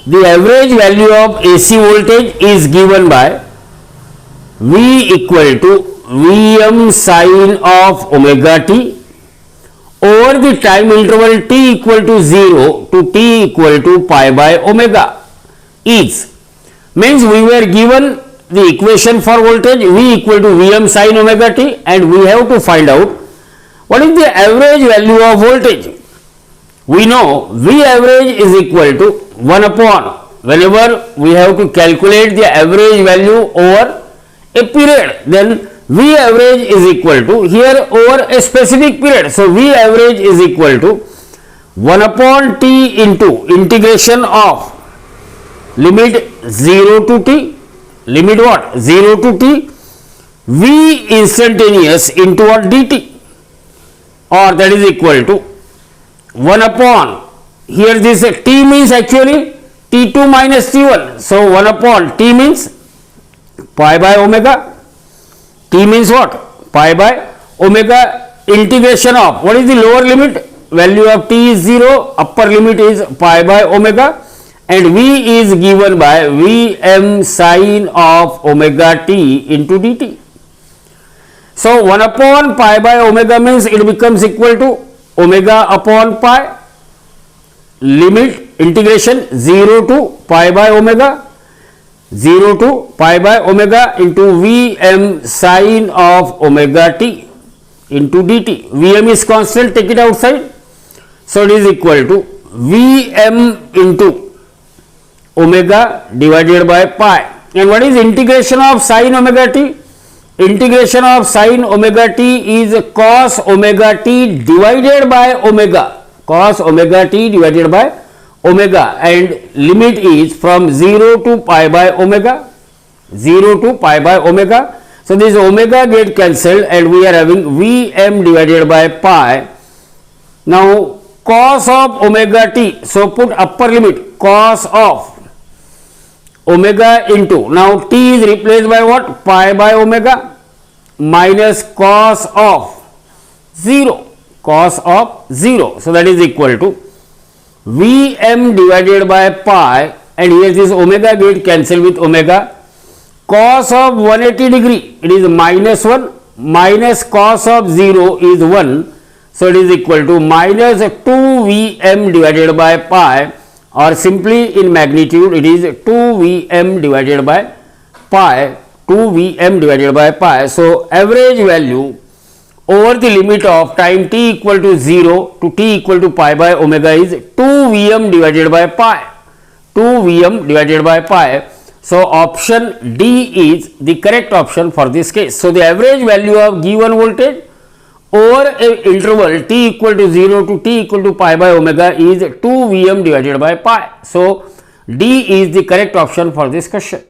the average value of AC voltage is given by V equal to Vm sine of omega t over the time interval t equal to 0 to t equal to pi by omega is, means we were given the equation for voltage V equal to Vm sine omega t, and we have to find out what is the average value of voltage. We know V average is equal to 1 upon, whenever we have to calculate the average value over a period, then V average is equal to, here over a specific period. So, V average is equal to 1 upon t into integration of limit 0 to t, limit what? 0 to t, V instantaneous into what? dt, or that is equal to 1 upon, here this t means actually t2 minus t1. So, 1 upon t means pi by omega, t means what? Pi by omega integration of, what is the lower limit? Value of t is 0, upper limit is pi by omega, and V is given by Vm sine of omega t into dt. So, 1 upon pi by omega means it becomes equal to omega upon pi, limit integration 0 to pi by omega, 0 to pi by omega into Vm sine of omega t into dt. Vm is constant, take it outside. So, it is equal to Vm into omega divided by pi. And what is integration of sine omega t? Integration of sine omega t is cos omega t divided by omega, cos omega t divided by omega, and limit is from 0 to pi by omega, 0 to pi by omega. So, this omega get cancelled and we are having Vm divided by pi. Now, cos of omega t, so put upper limit cos of omega into, now t is replaced by what? Pi by omega minus cos of 0, cos of 0. So, that is equal to Vm divided by pi, and here this omega get cancelled with omega, cos of 180 degree, it is minus 1, minus cos of 0 is 1. So, it is equal to minus 2 Vm divided by pi, or simply in magnitude it is 2 Vm divided by pi, 2 Vm divided by pi. So, average value over the limit of time t equal to 0 to t equal to pi by omega is 2 Vm divided by pi, 2 Vm divided by pi. So, option D is the correct option for this case. So, the average value of given voltage over a interval t equal to 0 to t equal to pi by omega is 2 Vm divided by pi. So, D is the correct option for this question.